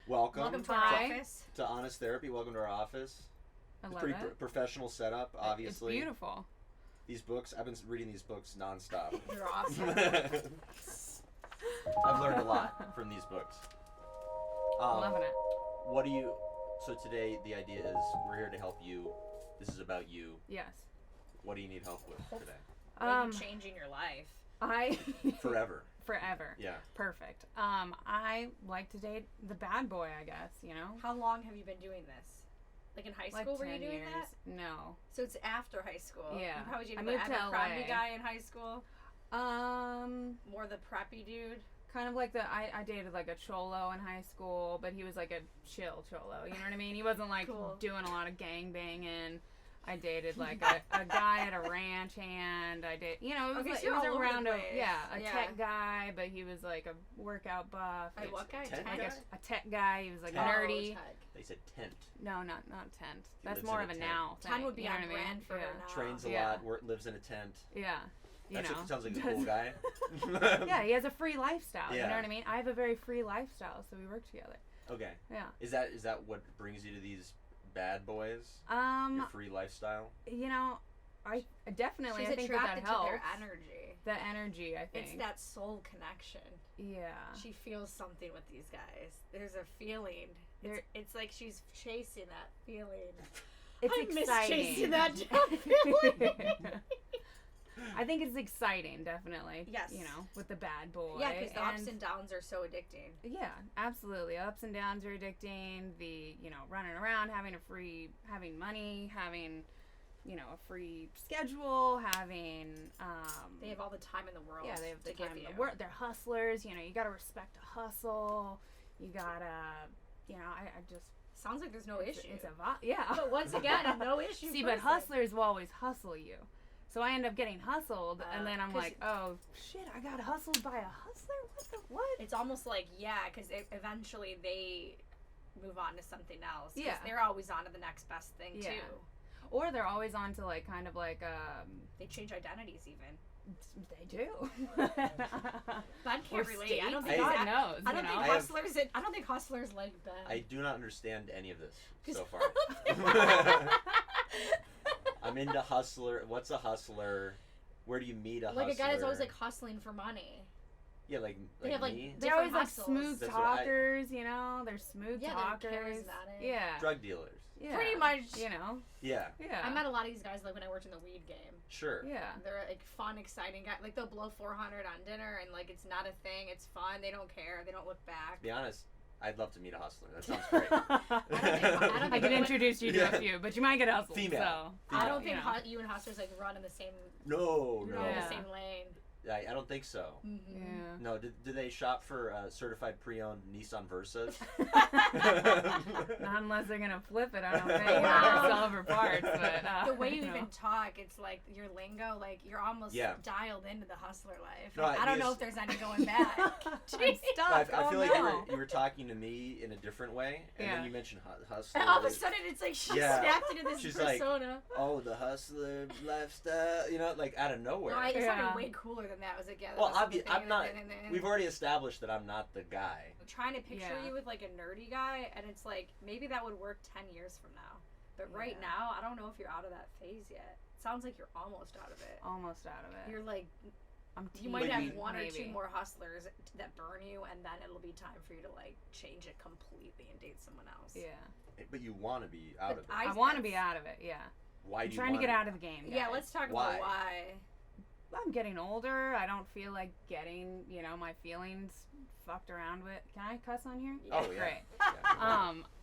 Welcome to our office. To Honest Therapy. Welcome to our office. I It's love pretty it. professional setup, obviously. It's beautiful. These books, I've been reading these books nonstop. They're awesome. I've learned a lot from these books. Loving it. What do you... So today, the idea is we're here to help you. This is about you. Yes. What do you need help with today? Maybe changing your life. Forever. Forever. Yeah. Perfect. I like to date the bad boy, I guess, you know? How long have you been doing this? Like in high school, Like were you 10 doing years. that? No. So it's after high school. Yeah. You probably I dated moved the to Abercrombie LA. guy in high school. More the preppy dude. Kind of like I dated like a cholo in high school, but he was like a chill cholo, you know what I mean? He wasn't like Cool. doing a lot of gang banging. I dated like a guy at a ranch hand. It was, Okay, like, so you're it was all over around the a place. Yeah. tech guy, but he was like a workout buff. A what guy? Tech Tech? guy? A tech guy. He was like Tech. nerdy. Tech. They said tent. No, not tent. He That's lives more in of a a tent. now thing. Ten would be you know on what I mean? brand for yeah. her now. Trains a Yeah. lot, lives in a tent. Yeah. Actually, sounds like a does- cool guy. Yeah, he has a free lifestyle. You Yeah. know what I mean? I have a very free lifestyle, so we work together. Okay. Yeah. Is that what brings you to these bad boys? Your free lifestyle? I definitely She's I think attracted that to helps. their energy. The energy, I think. It's that soul connection. Yeah. She feels something with these guys. There's a feeling. It's like she's chasing that feeling. It's I miss exciting. chasing that feeling. I think it's exciting, definitely. Yes. With the bad boy. Yeah, because the ups and downs are so addicting. Yeah, absolutely. Ups and downs are addicting. The, running around, having money, having, a free schedule, having, They have all the time in the world. yeah, they have the to give time in you. the world. They're hustlers. You gotta respect a hustle. You gotta, I just. Sounds like there's no issue. It's a yeah. But once again, no issue. See, but person. hustlers will always hustle you. So I end up getting hustled, and then I'm 'cause- like, oh, shit, I got hustled by a hustler? What? It's almost like, because eventually they move on to something else. 'Cause Yeah. they're always on to the next best thing, Yeah. too. Or they're always on to, like, kind of like, They change identities, even. they do. But I Or can't relate. I don't think God that- knows, I don't think I hustlers like Ben. I do not understand any of this so far. far. I'm into hustler. What's a hustler? Where do you meet a hustler? Like a guy that's always like hustling for money. Yeah, like They have, like, me. They're always, like, hustles. smooth That's what I- talkers, They're smooth Yeah, talkers. they're charismatic. Yeah. Drug dealers. Yeah. Pretty much. Yeah, Yeah. I met a lot of these guys like when I worked in the weed game. sure. Yeah. They're like fun, exciting guys. Like they'll blow 400 on dinner and like it's not a thing. It's fun. They don't care. They don't look back. To be honest, I'd love to meet a hustler. That sounds great. don't I think can introduce you to Yeah. a few, but you might get hustled. Female. So. I don't think you know. you and hustlers like run in the same. No, You're no. not in Yeah. the same lane. I don't think so. Mm-hmm. Yeah. No, do they shop for certified pre-owned Nissan Versas? Not unless they're gonna flip it, I don't think. Wow. Or sell it for parts, but The way you know. even talk, it's like your lingo, like you're almost Yeah. dialed into the hustler life. No, Like, I don't know because- if there's any going back. I'm stuck. I Oh, feel like no. you were talking to me in a different way, and Yeah. then you mentioned hustler. And all of a sudden, it's like she Yeah. snapped into this She's like, persona. oh, the hustler lifestyle, like out of nowhere. No, it Yeah. sounded way cooler than that. I was like, yeah. That Well, was the thing, I'm not. and then- We've already established that I'm not the guy. I'm trying to picture Yeah. you with like a nerdy guy, and it's like maybe that would work 10 years from now. But right Yeah. now, I don't know if you're out of that phase yet. It sounds like you're almost out of it. Almost out of it. You're like, I'm you might But have you- one or two maybe. more hustlers that burn you, and then it'll be time for you to like change it completely and date someone else. Yeah. But you want to be out But of it. I want to be out of it, yeah. Why I'm do you trying to want get out of the game. Yeah, guys. let's talk Why? about why. I'm getting older. I don't feel like getting, my feelings fucked around with. Can I cuss on here? Oh, yeah. Great.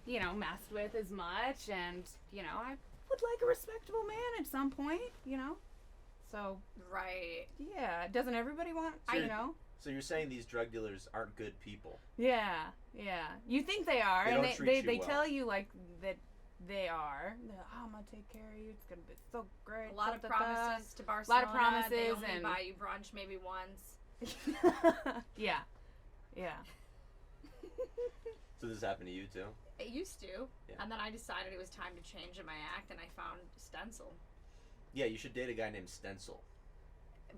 Yeah. Messed with as much, and, I would like a respectable man at some point, So, Right. yeah, doesn't everybody want, So you're saying these drug dealers aren't good people? Yeah, yeah. You think they are, They and don't they treat you they well. tell you like that they are. They're like, oh, I'm gonna take care of you. It's gonna be so great. A lot of da, da, da. promises to Barcelona. promises They only and- buy you brunch maybe once. Yeah, yeah. So this happened to you too? It used to. Yeah. And then I decided it was time to change in my act, and I found Stencil. Yeah, you should date a guy named Stencil.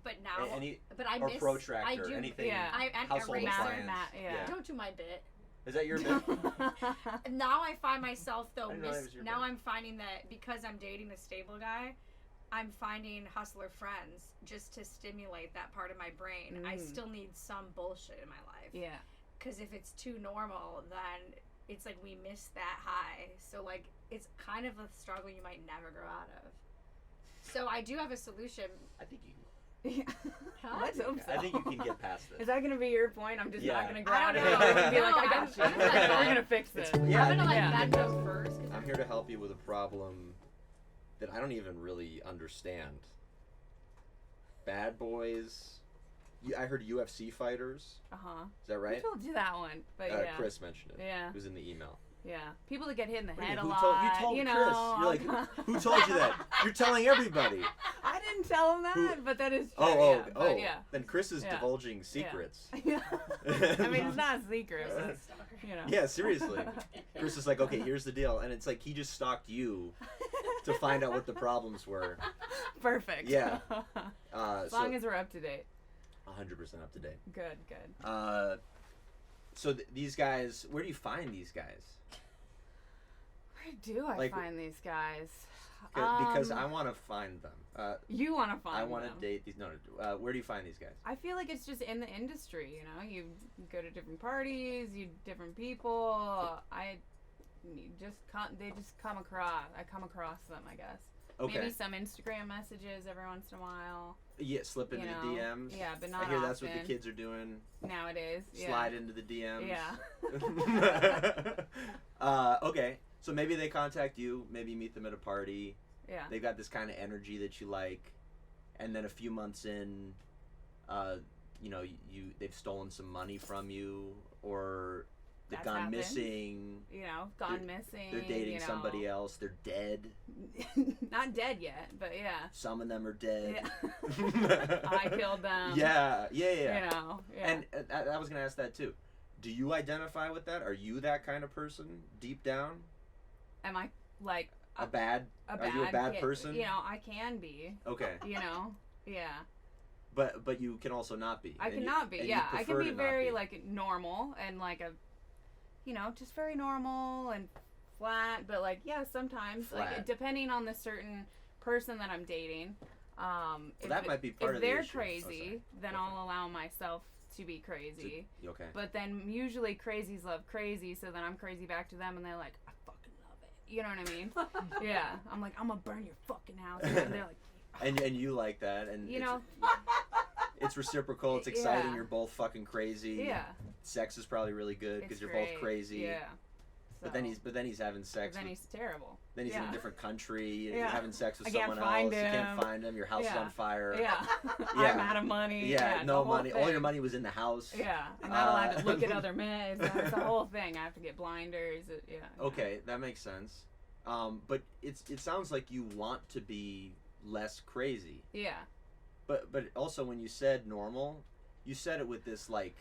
But now, Any but I or miss. protractor, I do. anything. Yeah. I and household eraser. appliance. yeah. Don't do my bit. Is that your bit? Now I find myself though. I didn't know that was your Now bit. I'm finding that because I'm dating a stable guy, I'm finding hustler friends just to stimulate that part of my brain. I still need some bullshit in my life. Yeah. Because if it's too normal, then it's like we miss that high. So like it's kind of a struggle you might never grow out of. So I do have a solution. I think you. Huh? Let's hope so. I think you can get past this. Is that gonna be your point? I'm just Yeah. not gonna grow out of I it. don't I'm gonna be know. like, I No, got you. I'm like, We're gonna fix this. Yeah, I'm gonna like yeah. bend up first. I'm here to help you with a problem that I don't even really understand. Bad boys. I heard UFC fighters. Uh-huh. Is that I right? told you that one, but yeah. Chris mentioned it. Yeah. It was in the email. Yeah. People that get hit in the What do you head mean, a who lot. told- you told you know, Chris. You're like, who told you that? You're telling everybody. I didn't tell him that, Who- but that is true. Oh. But yeah. Then Chris is Yeah. divulging secrets. Yeah. I mean, it's not a secret, but, you know. Yeah, seriously. Chris is like, okay, here's the deal. And it's like he just stalked you to find out what the problems were. Perfect. Yeah. As long as we're up to date. 100% up to date. Good. So these guys, where do you find these guys? Where do I Like- find these guys? Because I want to find them. You want to find I want them. to date these. No, where do you find these guys? I feel like it's just in the industry, you know. You go to different parties, you different people. They just come across. I come across them, I guess. Okay. Maybe some Instagram messages every once in a while. Yeah, slip into you the know. DMs. Yeah, but not I hear often. that's what the kids are doing. Nowadays. Yeah. Slide into the DMs. Yeah. Okay. So maybe they contact you. Maybe you meet them at a party. Yeah. They've got this kind of energy that you like, and then a few months in, they've stolen some money from you, or they've That's gone happened. missing. You know, gone missing. They're dating you know. somebody else. They're dead. Not dead yet, but yeah. Some of them are dead. Yeah. I killed them. Yeah. You know. Yeah. And I was gonna ask that too. Do you identify with that? Are you that kind of person deep down? Am I like Are you a bad kid? person? You know, I can be. Okay. You know. Yeah. But you can also not be. I And cannot be. and you Yeah, I can prefer be to not very be. like normal and like a, you know, just very normal and flat. But like, yeah, sometimes Flat. like depending on the certain person that I'm dating, if that might be part if of the they're issue. crazy, then Okay. I'll allow myself to be crazy. Okay. But then usually crazies love crazy, so then I'm crazy back to them, and they're like, I fucking love it. You know what I mean? Yeah. I'm like, I'm gonna burn your fucking house, and then they're like, And you like that, and you know, it's reciprocal. It's exciting. Yeah. You're both fucking crazy. yeah. Sex is probably really good because It's you're great. both crazy. Yeah. But So- then he's having sex. Then with- he's terrible. then he's in Yeah. a different country. You're Yeah. having sex with I can't someone find else. You can't him. find him. Your house is Yeah. on fire. Yeah. Yeah. I'm out of money. Yeah, it's no the whole money. All your thing. money was in the house. Yeah. I'm not allowed to look at other men. It's a whole thing. I have to get blinders. Yeah. Okay, that makes sense. But it sounds like you want to be less crazy. Yeah. But also when you said normal, you said it with this like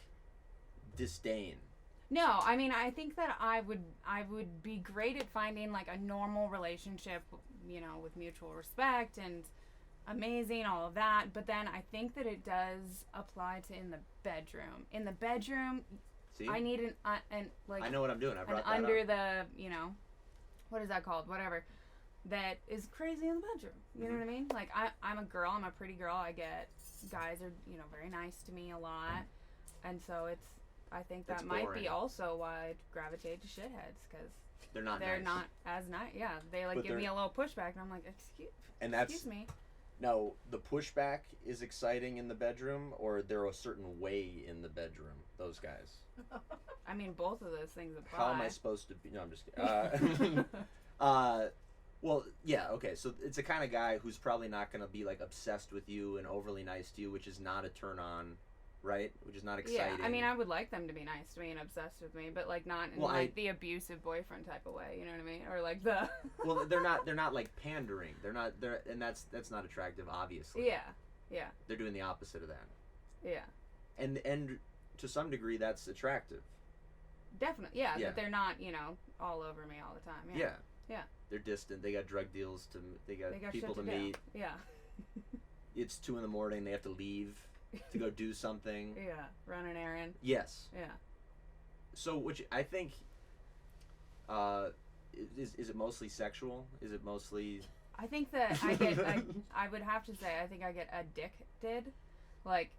disdain. No, I mean, I think that I would be great at finding like a normal relationship, you know, with mutual respect and amazing, all of that. But then I think that it does apply to in the bedroom. In the bedroom, See? I need an like I know what I'm doing. I an brought that under up. the, you know, what is that called? Whatever. That is crazy in the bedroom. You know what I mean? Like I'm a girl. I'm a pretty girl. I get guys are, you know, very nice to me a lot, and so I think that That's might boring. be also why I gravitate to shitheads, because They're not they're nice. not as nice. Yeah, they like But give me they're- a little pushback, and I'm like, And that's excuse me. no, the pushback is exciting in the bedroom, or they're a certain way in the bedroom. Those guys. I mean, both of those things apply. How am I supposed to be? No, I'm just kidding. Well, yeah, okay. So it's a kind of guy who's probably not going to be like obsessed with you and overly nice to you, which is not a turn on, right? Which is not exciting. Yeah, I mean, I would like them to be nice to me and obsessed with me, but like not in Well, like the abusive boyfriend type of way. You know what I mean? Or like the. Well, they're not like pandering. And that's not attractive, obviously. Yeah. They're doing the opposite of that. Yeah. And to some degree, that's attractive. Definitely. Yeah, Yeah. but they're not, you know, all over me all the time. Yeah. Yeah. Yeah. They're distant. They got drug deals they got people to shit do. meet. Yeah. It's 2 a.m. They have to leave to go do something. Yeah. Run an errand. Yes. Yeah. So, which I think, is it mostly sexual? Is it mostly? I think that I would have to say I think I get addicted, like.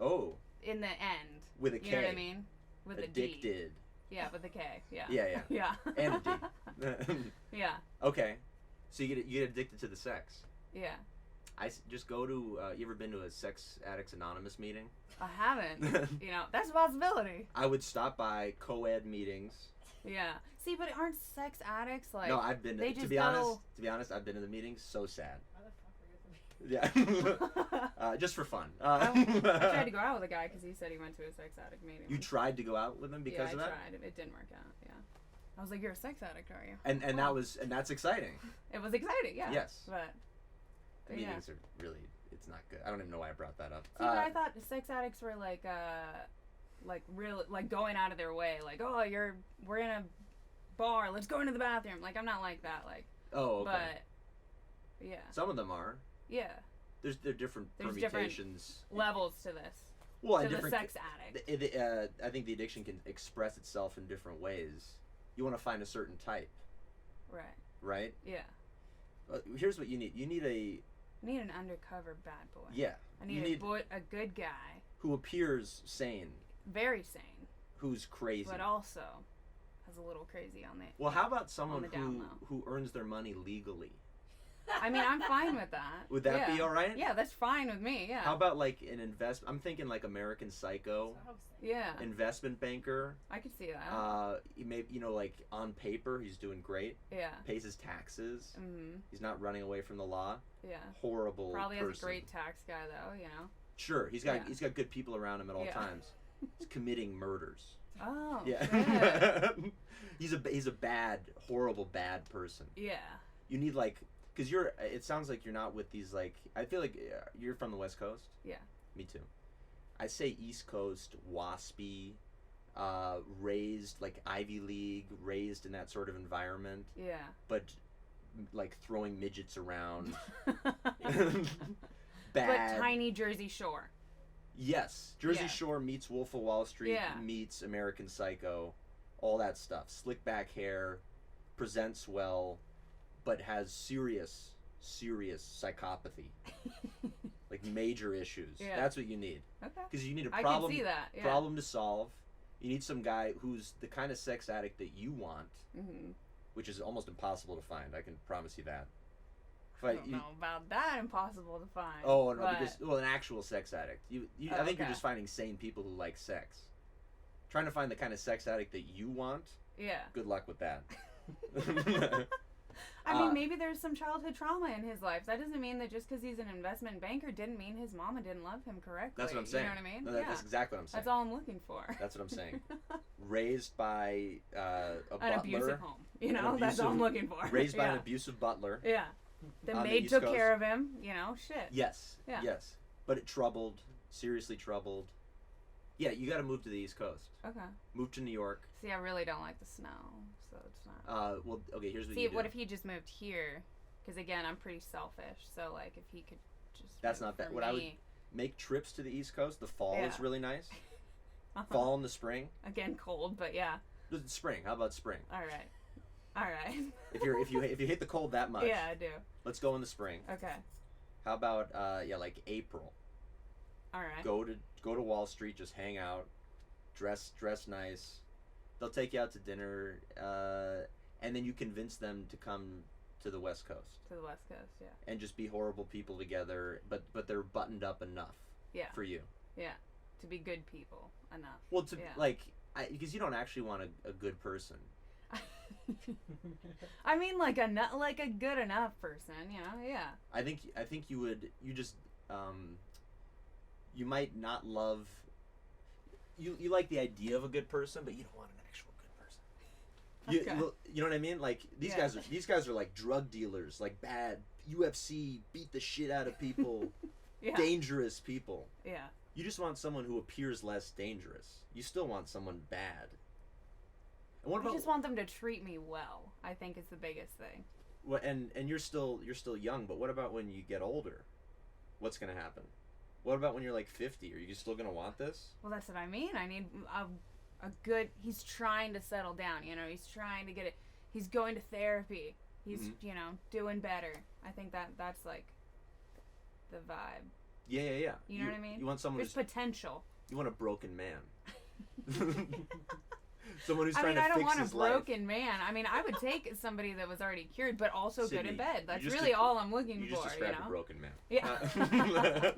Oh. In the end. With a K. You know what I mean? With addicted. a D. Yeah, with a K. Yeah. Yeah. Yeah. And a D. Yeah. Okay. So you get addicted to the sex. Yeah. Just go to. You ever been to a Sex Addicts Anonymous meeting? I haven't. You know, that's a possibility. I would stop by co-ed meetings. Yeah. See, but aren't sex addicts like? No, I've been. To be honest, I've been to the meetings. So sad. Yeah. Just for fun. I tried to go out with a guy because he said he went to a sex addict meeting. You tried to go out with him because of that? Yeah, I tried. It didn't work out. Yeah. I was like, "You're a sex addict, are you?" And that's exciting. It was exciting. Yeah. Yes. But the meetings are really. It's not good. I don't even know why I brought that up. See, but I thought sex addicts were like real, like going out of their way, like, oh, we're in a bar, let's go into the bathroom. Like, I'm not like that, like. Oh, okay. But yeah. Some of them are. Yeah. There's different permutations. Different levels to this. Well, to the sex addict. I think the addiction can express itself in different ways. You want to find a certain type. Right. Right? Yeah. Here's what you need. You need I need an undercover bad boy. Yeah. I need a good guy. Who appears sane. Very sane. Who's crazy. But also has a little crazy on the. Well, how about someone who earns their money legally? I mean, I'm fine with that. Would that be all right? Yeah, that's fine with me. Yeah. How about like an investment? I'm thinking like American Psycho. Yeah. Investment banker. I could see that. Maybe like on paper he's doing great. Yeah. Pays his taxes. Mm-hmm. He's not running away from the law. Yeah. Horrible. Probably person. has a great tax guy though. You know. Sure, he's got good people around him at all times. He's committing murders. Oh. Yeah. He's a bad, horrible, bad person. Yeah. You need like. Because it sounds like you're not with these, like, I feel like you're from the West Coast. Yeah. Me too. I say East Coast, waspy, raised, like, Ivy League, raised in that sort of environment. Yeah. But, like, throwing midgets around. Bad. But tiny Jersey Shore. Yes. Jersey Shore meets Wolf of Wall Street, meets American Psycho, all that stuff. Slick back hair, presents well, but has serious psychopathy. Like major issues. Yeah. That's what you need. Okay. Because you need a I can see that. Yeah. problem to solve. You need some guy who's the kind of sex addict that you want, which is almost impossible to find. I can promise you that. I don't know about that. Impossible to find. Oh no, because an actual sex addict. I think you're just finding sane people who like sex. Trying to find the kind of sex addict that you want. Yeah. Good luck with that. I mean, maybe there's some childhood trauma in his life. That doesn't mean that just because he's an investment banker didn't mean his mama didn't love him correctly. That's what I'm saying. You know what I mean? No, that's exactly what I'm saying. That's all I'm looking for. That's what I'm saying. Raised by a butler. An abusive home. You know, that's all I'm looking for. Raised by an abusive butler. Yeah. The maid took care of him. You know, shit. Yes. Yeah. Yes. But seriously troubled. Yeah, you got to move to the East Coast. Okay. Move to New York. See, I really don't like the snow, so it's not. Well, okay, here's what See, you do. what if he just moved here? Because again, I'm pretty selfish, so like if he could just. That's not bad. What I would make trips to the East Coast. The fall is really nice. Fall and the spring. Again, cold, but yeah. Spring. How about spring? All right. All right. if you hate the cold that much. Yeah, I do. Let's go in the spring. Okay. How about like April? All right. Go to Wall Street, just hang out, dress nice. They'll take you out to dinner, and then you convince them to come to the West Coast. To the West Coast, yeah. And just be horrible people together, but they're buttoned up enough. Yeah. For you. Yeah. To be good people enough. Well, because you don't actually want a good person. I mean, like a good enough person, you know? Yeah. I think you might not love. You like the idea of a good person, but you don't want an actual good person. You know what I mean? Like these guys are like drug dealers, like bad UFC, beat the shit out of people, dangerous people. Yeah. You just want someone who appears less dangerous. You still want someone bad. And what about? I just want them to treat me well. I think is the biggest thing. Well, and you're still young, but what about when you get older? What's gonna happen? What about when you're like 50? Are you still gonna want this? Well, that's what I mean. I need he's trying to settle down, you know, he's trying to get it, he's going to therapy, he's, you know, doing better. I think that's like the vibe. Yeah. You know what I mean? You want someone There's potential. You want a broken man. Someone who's I trying mean, I to don't fix want a his life. broken man. I mean, I would take somebody that was already cured, but also good Sydney, in bed. That's you just really de- all I'm looking You for, just described you know? a broken man. Yeah.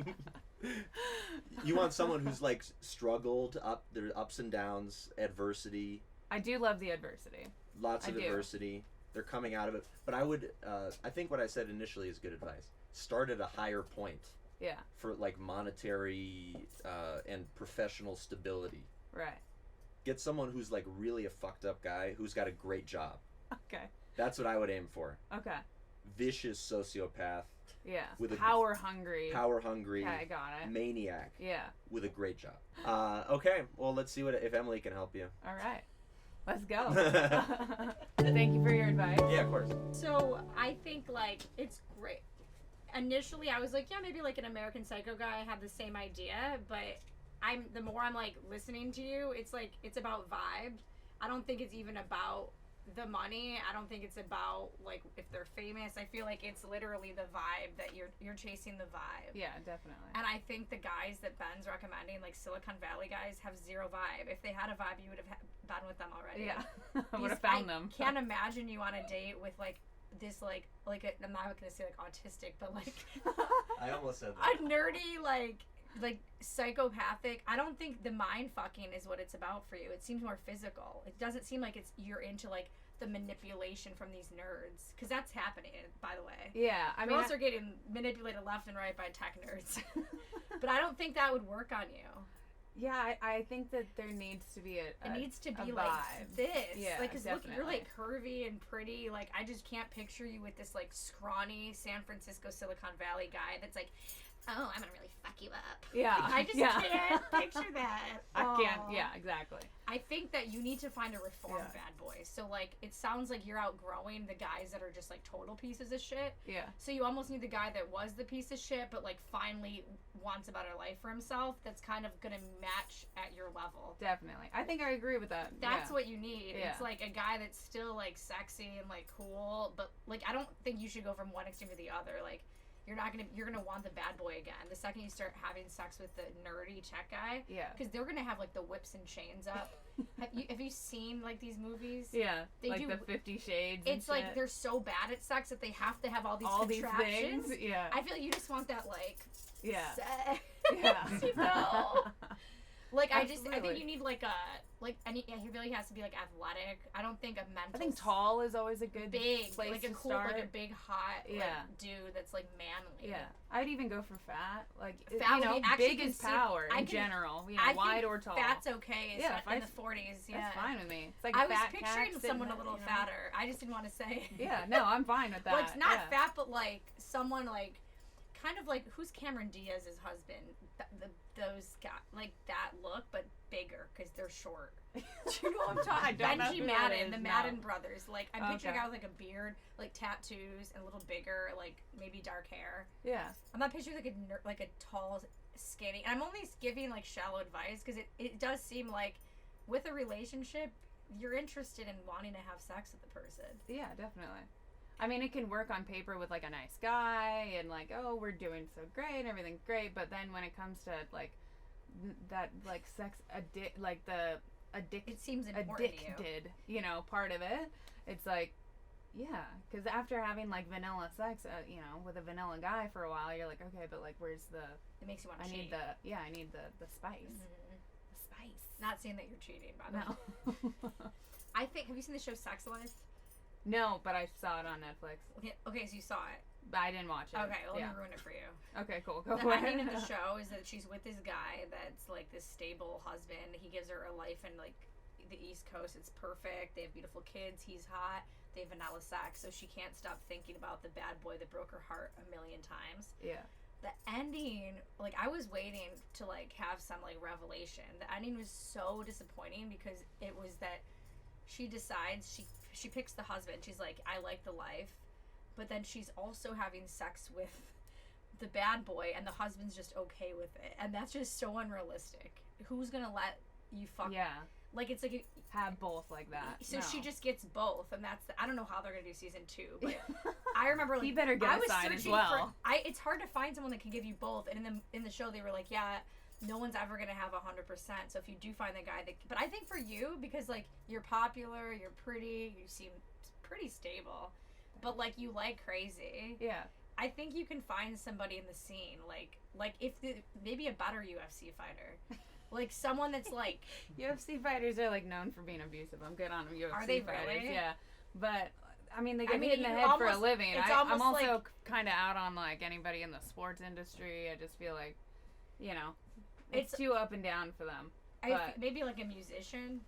You want someone who's like struggled up their ups and downs, adversity. I do love the adversity. Lots of I do. adversity. They're coming out of it. But I would, I think what I said initially is good advice. Start at a higher point Yeah. for like monetary and professional stability. Right. Get someone who's like really a fucked up guy who's got a great job. Okay. That's what I would aim for. Okay. Vicious sociopath, Yeah. With a power hungry. power hungry, Yeah, I got it. maniac Yeah. with a great job. Okay, well let's see if Emily can help you. All right. Let's go. Thank you for your advice. Yeah, of course. So I think like it's great. Initially, I was like, yeah, maybe like an American Psycho guy. I had the same idea, but the more I'm like listening to you, it's like it's about vibe. I don't think it's even about the money. I don't think it's about like if they're famous. I feel like it's literally the vibe that you're chasing the vibe. Yeah, definitely. And I think the guys that Ben's recommending, like Silicon Valley guys, have zero vibe. If they had a vibe, you would have been with them already. Yeah. I would have found them. I can't imagine you on a date with like this like I'm not gonna say like autistic, but like I almost said that. a nerdy like psychopathic. I don't think the mind fucking is what it's about for you. It seems more physical. It doesn't seem like you're into like the manipulation from these nerds, because that's happening, by the way. Yeah, I mean, girls are getting manipulated left and right by tech nerds. But I don't think that would work on you. Yeah, I think that there needs to be It needs to be a like vibe. this. Yeah, like, cause look, you're definitely. like curvy and pretty. Like, I just can't picture you with this like scrawny San Francisco Silicon Valley guy that's like, oh, I'm gonna really fuck you up. Yeah, I just yeah. can't picture that. I can't. Aw. Yeah, exactly. I think that you need to find a reformed Yeah. bad boy. So like, it sounds like you're outgrowing the guys that are just like total pieces of shit. Yeah. So you almost need the guy that was the piece of shit, but like finally wants a better life for himself. That's kind of gonna match at your level. Definitely. I think I agree with that. That's yeah. what you need. Yeah. It's like a guy that's still like sexy and like cool, but like I don't think you should go from one extreme to the other. Like you're gonna want the bad boy again the second you start having sex with the nerdy tech guy. Yeah. Because they're gonna have like the whips and chains up. Have you seen like these movies? Yeah. They like do- the 50 Shades. And It's like shit. they're so bad at sex that they have to have all these these contraptions. things. Yeah. I feel like you just want that like Yeah. sex. Yeah. You know? Like I think Absolutely. you need like he really has to be like athletic. I don't think a mental. I think tall is always a good big, place like a to cool, start. like a big hot Yeah. like, dude that's like manly. Yeah, I'd even go for fat. Like Fat you know, would be- actually big is consider- power I in can- general. You know, I wide think or tall. Fat's okay. Yeah, Yeah, in the 40s. Yeah, That's fine with me. It's like I was fat picturing cats someone a and, little you know. fatter. I just didn't want to say. Yeah, no, I'm fine with that. Like not yeah. fat, but like someone like kind of like who's Cameron Diaz's husband? Those guys like that look, but bigger because they're short. Do you know what I'm talking? I don't know Benji who that Madden, is, the no. Madden brothers. Like I'm picturing a Okay. guy with like a beard, like tattoos, and a little bigger, like maybe dark hair. Yeah, I'm not picturing like a tall, skinny. And I'm only giving like shallow advice because it does seem like with a relationship, you're interested in wanting to have sex with the person. yeah, definitely. I mean, it can work on paper with like a nice guy and like, oh, we're doing so great, everything's great. But then when it comes to like that, like sex like the It seems important to you. addicted, you know, part of it, it's like, yeah, because after having like vanilla sex, you know, with a vanilla guy for a while, you're like, okay, but like, where's the? It makes you want to I cheat. need the spice. Mhm. The spice. Not saying that you're cheating, by the way. No. I think. Have you seen the show Sex Life? No, but I saw it on Netflix. Okay, so you saw it. But I didn't watch it. Okay, well, yeah. let me ruin it for you. Okay, cool. Go The for ending it. of the show is that she's with this guy that's like this stable husband. He gives her a life in like the East Coast. It's perfect. They have beautiful kids. He's hot. They have vanilla sex, so she can't stop thinking about the bad boy that broke her heart a million times. Yeah. The ending, like I was waiting to like have some like revelation. The ending was so disappointing because it was that she decides she picks the husband. She's like, I like the life, but then she's also having sex with the bad boy, and the husband's just okay with it, and that's just so unrealistic. Who's gonna let you fuck? Yeah. Like it's like have both like that. so No. she just gets both, and I don't know how they're gonna do season 2, but I remember like He better get I a was side searching as well. for it's hard to find someone that can give you both, and in the show they were like, yeah, no one's ever gonna have 100%. So if you do find the guy that, but I think for you, because like you're popular, you're pretty, you seem pretty stable, but like you like crazy. Yeah. I think you can find somebody in the scene, like if maybe a better UFC fighter. Like someone that's like UFC fighters are like known for being abusive. I'm good on UFC Are they fighters. really? Yeah. But I mean, they get I mean, hit in the you head for a almost- living. it's I'm almost also like- kind of out on like anybody in the sports industry. I just feel like, you know, it's too up and down for them. But maybe like a musician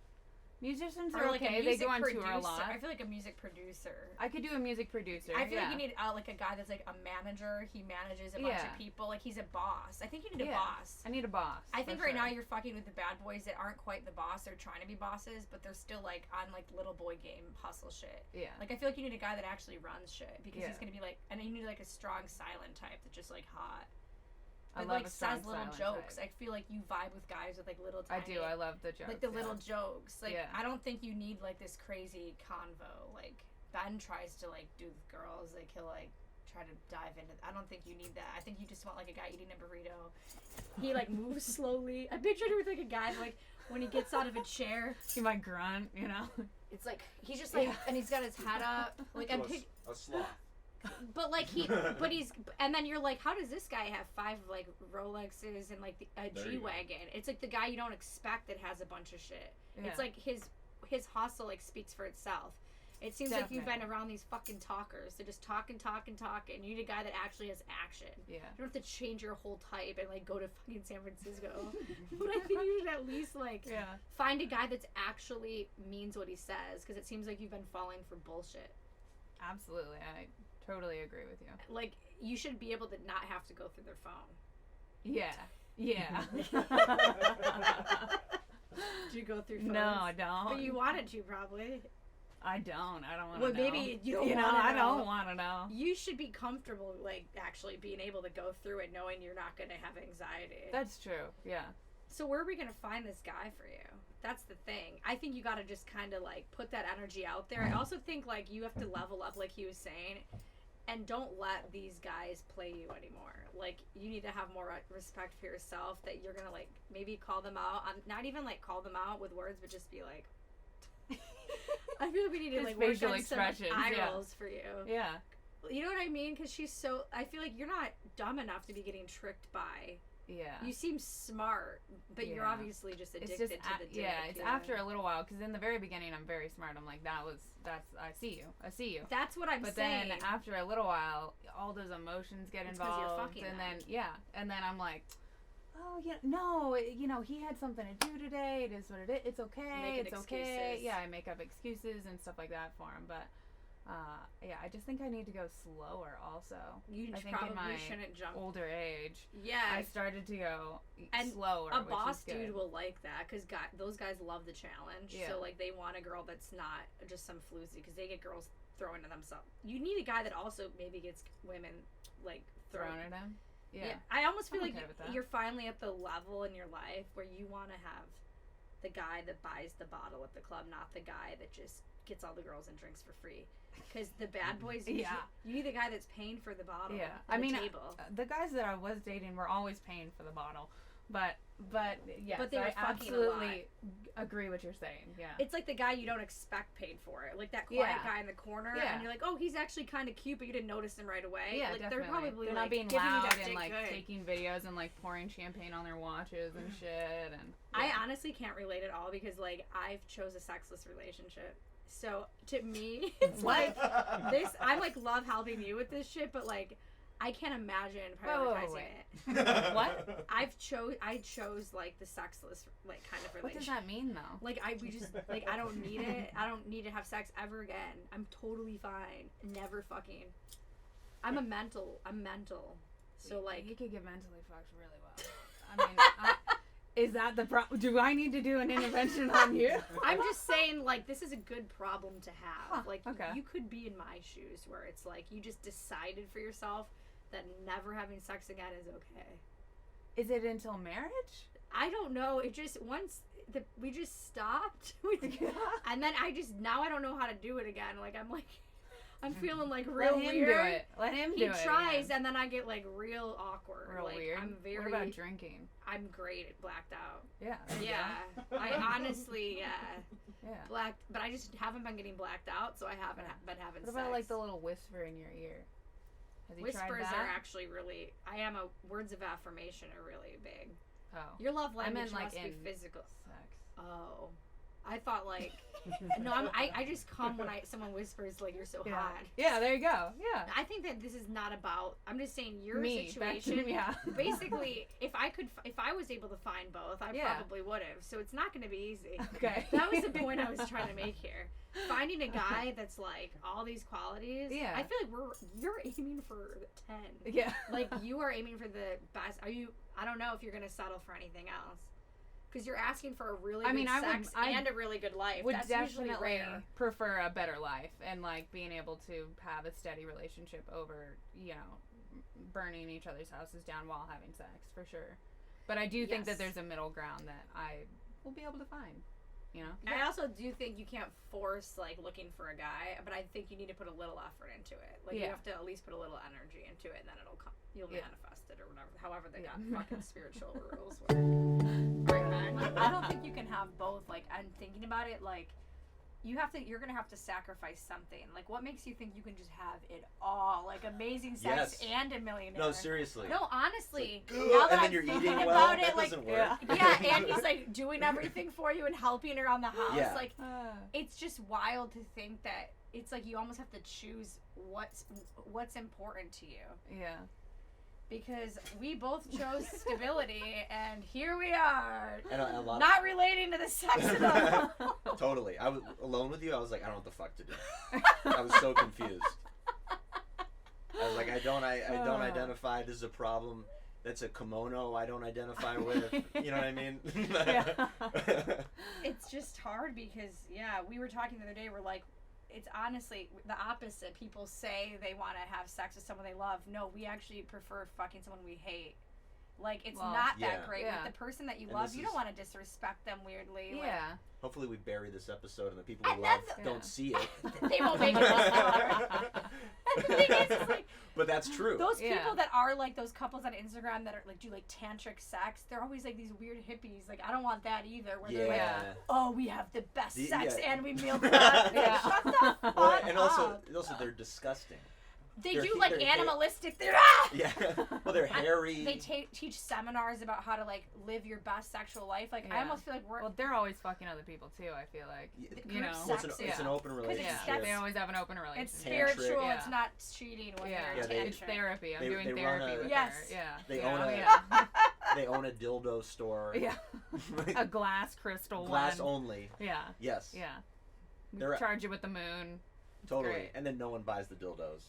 musicians or are like okay. a They music go on producer. tour a lot. I feel like a music producer. I could do a music producer. I feel yeah. like you need like a guy that's like a manager. He manages a bunch Yeah. of people. Like he's a boss. I think you need a Yeah. boss. I need a boss. I think for right sure. now you're fucking with the bad boys that aren't quite the boss. They're trying to be bosses, but they're still like on like little boy game hustle shit. Yeah. Like I feel like you need a guy that actually runs shit because Yeah. he's gonna be like, and then you need like a strong silent type that's just like hot. I That love like a strong says little silent jokes. type. I feel like you vibe with guys with like little I tiny. do. I love the jokes. like the yeah. little jokes. Like Yeah. I don't think you need like this crazy convo. Like Ben tries to like do with girls. Like he'll like try to dive into. I don't think you need that. I think you just want like a guy eating a burrito. He like moves slowly. I pictured it with like a guy like when he gets out of a chair. He might grunt, you know. It's like he's just like, Yeah. and he's got his head up. Like I'm a sloth. but like he's, and then you're like, how does this guy have 5 like Rolexes and like a There you go. G-Wagon? It's like the guy you don't expect that has a bunch of shit. Yeah. It's like his hustle like speaks for itself. It seems like you've been Definitely. around these fucking talkers. They just talk and talk and talk, and you need a guy that actually has action. Yeah. You don't have to change your whole type and like go to fucking San Francisco. But I think you should at least like Yeah. find a guy that's actually means what he says, because it seems like you've been falling for bullshit. Absolutely. I totally agree with you. Like you should be able to not have to go through their phone. Yeah. Yeah. Do you go through phones? No, I don't. But you wanted to probably. I don't. I don't want to Well, know. maybe you don't You know, wanna I know. don't want to know. You should be comfortable, like, actually being able to go through it knowing you're not going to have anxiety. That's true. Yeah. So where are we going to find this guy for you? That's the thing. I think you got to just kind of, like, put that energy out there. I also think, like, you have to level up, like he was saying, and don't let these guys play you anymore. Like, you need to have more respect for yourself, that you're going to, like, maybe call them out. Not even, like, call them out with words, but just be like... I feel like we need to, Just like, work facial on some expressions, eye yeah. rolls for you. Yeah. You know what I mean? Because she's so... I feel like you're not dumb enough to be getting tricked by... Yeah. You seem smart, but you're Yeah. obviously just addicted It's just to the dick. yeah. It's after a little while, because in the very beginning I'm very smart. I'm like, that's I see you. That's what I'm But saying. then after a little while, all those emotions get It's 'cause you're involved, fucking and them. then I'm like, oh yeah, no, he had something to do today. It is what it is. It's okay. Making It's okay. excuses. Yeah, I make up excuses and stuff like that for him. But yeah, I just think I need to go slower. Also, You I think probably in my shouldn't jump. older age, Yeah, I started to go And slower. a which boss is good. dude will like that because those guys love the challenge. Yeah. So like they want a girl that's not just some floozy, because they get girls throwing to themselves. You need a guy that also maybe gets women like thrown at him. Yeah. I almost feel I'm like okay with that. you're finally at the level in your life where you want to have the guy that buys the bottle at the club, not the guy that just gets all the girls and drinks for free. Because the bad boys, Yeah. you need the guy that's paying for the bottle. Yeah, and I mean, the table. the guys that I was dating were always paying for the bottle, but yes, But they were I fucking a lot. absolutely agree what you're saying. Yeah, It's like the guy you don't expect paid for it, like that quiet Yeah. guy in the corner, Yeah. and you're like, oh, he's actually kind of cute, but you didn't notice him right away. yeah, like, definitely. They're probably They're like not being giving you loud that and dick like good. taking videos and like pouring champagne on their watches and shit. And I yeah. honestly can't relate at all because like I've chose a sexless relationship. So to me, it's like this. I'm like love helping you with this shit, but like I can't imagine prioritizing wait. it. What? I chose like the sexless like kind of relationship. What does that mean though? Like we just like I don't need it. I don't need to have sex ever again. I'm totally fine. Never fucking. I'm mental. So like you could get mentally fucked really well. I mean, is that the problem? Do I need to do an intervention on you? I'm just saying, like, this is a good problem to have. Huh, like, okay. you could be in my shoes where it's like you just decided for yourself that never having sex again is okay. Is it until marriage? I don't know. It just we just stopped, and then now I don't know how to do it again. Like I'm feeling like real Let him weird. do it. Let him do it. He tries, again. and then I get like real awkward. Real like, weird. I'm very. What about drinking? I'm great at blacked out. Yeah. Yeah, I honestly, Yeah. blacked, but I just haven't been getting blacked out, so I haven't been having What sex. about like the little whisper in your ear? Has he tried Whispers that? are actually really. Words of affirmation are really big. Oh. Your love I language meant like must be in physical. sex. Oh, I thought like no. I just come when someone whispers like you're so Yeah. hot. Yeah, there you go. Yeah. I think that this is not about. I'm just saying your Me, situation. yeah. Basically, if I was able to find both, I Yeah. probably would have. So it's not going to be easy. Okay. That was the point I was trying to make here. Finding a guy that's like all these qualities. Yeah. I feel like you're aiming for 10. Yeah. Like you are aiming for the best. I don't know if you're going to settle for anything else. Because you're asking for a really good sex and a really good life. Would That's definitely usually rare. prefer a better life and like being able to have a steady relationship over, burning each other's houses down while having sex, for sure. But I do think that Yes. there's a middle ground that I will be able to find. I also do think you can't force like looking for a guy, but I think you need to put a little effort into it. Like you have to at least put a little energy into it, and then it'll come. You'll manifest it or whatever. However, they got fucking spiritual rules. All right, man. I don't think you can have both. Like I'm thinking about it. Like you're gonna have to sacrifice something. Like what makes you think you can just have it all? Like amazing sex and a millionaire. No, seriously. No, honestly. Like, now that and then I'm you're thinking eating about well. it, That like, doesn't work. yeah, and he's like doing everything for you and helping around the house. Yeah. Like it's just wild to think that it's like you almost have to choose what's important to you. Yeah. Because we both chose stability, and here we are, And a lot not relating to the sex at all. Totally. I was alone with you. I was like, I don't know what the fuck to do. I was so confused. I was like, I don't identify. This is a problem. That's a kimono I don't identify with. You know what I mean? It's just hard because, we were talking the other day, we're like, it's honestly the opposite. People say they want to have sex with someone they love. No, we actually prefer fucking someone we hate. Like, it's not that great. Yeah. With the person that you And love, you don't want to disrespect them weirdly. Yeah. Hopefully we bury this episode and the people we And love that's- don't see it. They won't make it this far. The thing is, it's like, But that's true. those people that are like those couples on Instagram that are like do like tantric sex, they're always like these weird hippies. Like I don't want that either. Where they're like, oh, we have the best sex and we meal prep. Shut the fuck Well, and up. also they're disgusting. They they're do he- like they're- animalistic. Yeah. Well, they're hairy. They teach seminars about how to like live your best sexual life. Like I Yeah. almost feel like we're Well, they're always fucking other people too, I feel like. group You know. Well, it's sex. an open relationship. Yeah, that's- they always have an open relationship. it's spiritual. Yeah. It's not cheating when Yeah, you're they- it's tantric. therapy. I'm they doing run therapy a- with Yes. her. Yeah. They You own know? a- Yeah. They own a dildo store. Yeah. A glass crystal Glass one. only. Yeah. Yes. Yeah. We They're- charge you with the moon. Totally. Great. And then no one buys the dildos.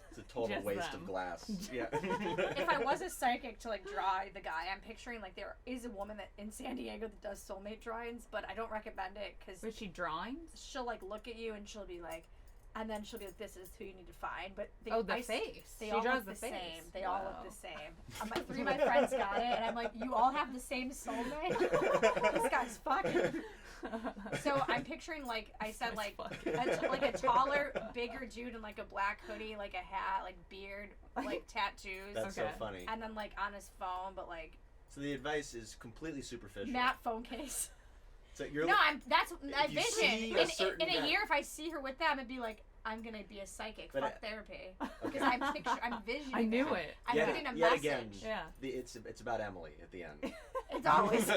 It's a total Just waste them. of glass. Yeah. If I was a psychic to like draw the guy, I'm picturing like there is a woman that in San Diego that does soulmate drawings, but I don't recommend it because Was she drawing? she'll like look at you and she'll be like, and then she'll be like, "This is who you need to find." But they, Oh, the I- face. They She all draws look the the face. same. They all Wow. look the same. Three of my friends got it, and I'm like, "You all have the same soulmate." This guy's fucking. So I'm picturing like I said like a taller, bigger dude in like a black hoodie, like a hat, like beard, like tattoos, That's so funny. and then like on his phone, but like So the advice is completely superficial. matte phone case. So you're No, that's my if you see vision. a certain In a guy- year, if I see her with them, it'd be like, I'm gonna be a psychic. But Fuck therapy. Because I'm visioning. I knew that. it. I'm Yet- getting a yet message. again, Yeah. It's about Emily at the end. It's always.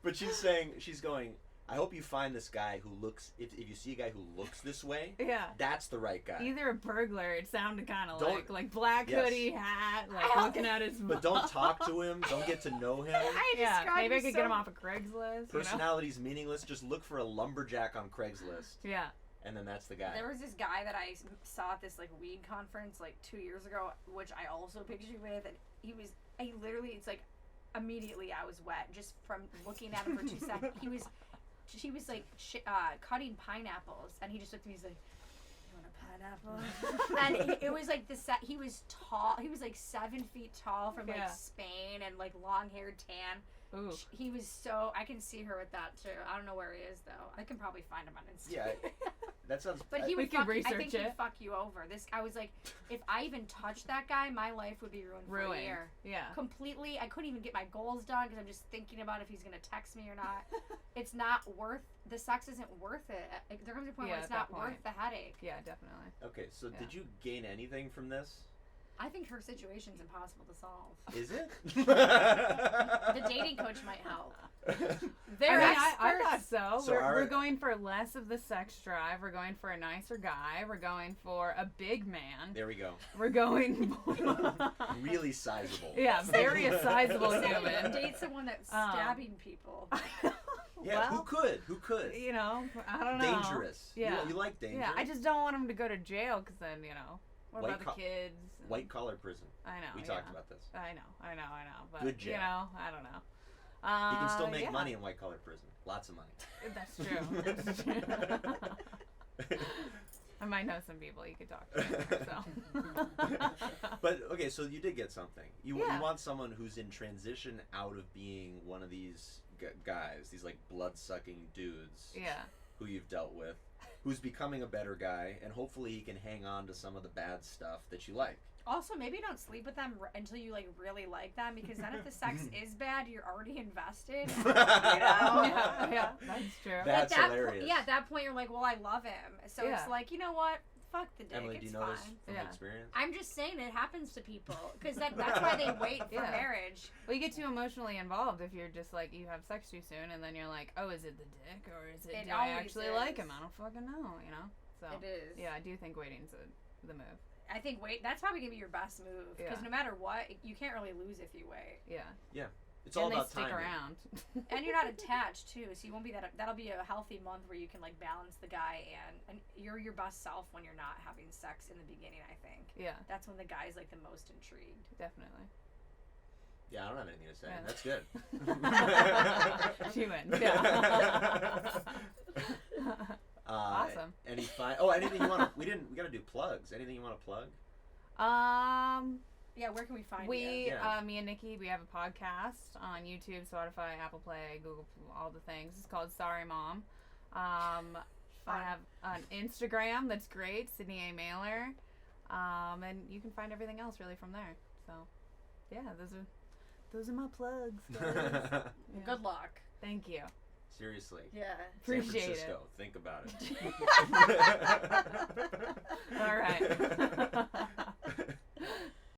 But she's going, I hope you find this guy who looks, if you see a guy who looks this way, Yeah. that's the right guy. Either a burglar, it sounded kind of Don't- like black Yes. hoodie, hat, like I don't looking at his But don't talk to him. Don't get to know him. Yeah, described maybe I him could get him off of Craigslist. Personality's meaningless. Just look for a lumberjack on Craigslist, Yeah. and then that's the guy. There was this guy that I saw at this like weed conference like 2 years ago, which I also pictured you with, and I literally, it's like immediately I was wet just from looking at him for 2 seconds. He was like cutting pineapples, and he just looked at me. He's like, you want a pineapple? And it was like he was tall. He was like 7 feet tall from like Spain and like long haired tan. Ooh. He was so. I can see her with that too. I don't know where he is though. I can probably find him on Instagram. Yeah, that sounds. But he would could fuck, I research think it. he'd fuck you over. This I was like, if I even touched that guy, my life would be ruined for a year. Yeah. Completely. I couldn't even get my goals done because I'm just thinking about if he's gonna text me or not. It's not worth. The sex isn't worth it. There comes a point where it's not worth the headache. Yeah, definitely. Okay, so did you gain anything from this? I think her situation's impossible to solve. Is it? The dating coach might help. I thought so. So we're going for less of the sex drive. We're going for a nicer guy. We're going for a big man. There we go. We're going Really sizable. Yeah, very a sizable human. Date someone that's stabbing people. Yeah, well, who could? You know, I don't know. Dangerous. Yeah. You like danger. Yeah, I just don't want him to go to jail because then, what White about the kids? White collar prison. I know. We talked about this. I know. But, Good jail. I don't know. You can still make money in white collar prison. Lots of money. That's true. That's true. I might know some people you could talk to. So. But okay, so you did get something. You want someone who's in transition out of being one of these guys, these like blood sucking dudes. Yeah. Who you've dealt with, who's becoming a better guy, and hopefully he can hang on to some of the bad stuff that you like. Also, maybe don't sleep with them until you like really like them, because then if the sex is bad, you're already invested. Yeah, that's true. That's at hilarious. At that point you're like, well, I love him, so it's like, you know what? Fuck the dick. Emily, it's do you know fine. this from experience? I'm just saying it happens to people because that's why they wait for marriage. Well, you get too emotionally involved if you're just like you have sex too soon, and then you're like, oh, is it the dick or is it? Do I actually like him? I don't fucking know. So it is. Yeah, I do think waiting's the move. I think that's probably gonna be your best move because no matter what, you can't really lose if you wait. Yeah. It's all about stick timing. around. And you're not attached too, so you won't be that'll be a healthy month where you can like balance the guy and you're your best self when you're not having sex in the beginning, I think. Yeah. That's when the guy's like the most intrigued. Definitely. Yeah, I don't have anything to say. Yeah. That's good. She wins. Yeah. Awesome. Anything you want to? We got to do plugs. Anything you want to plug? Yeah, where can we find you? Me and Nikki, we have a podcast on YouTube, Spotify, Apple Play, Google, all the things. It's called Sorry Mom. I have an Instagram that's great, Sydney A. Mailer. And you can find everything else really from there. So, yeah, those are my plugs. Well, good luck. Thank you. Seriously. Yeah. Appreciate San Francisco. it. Think about it. All right.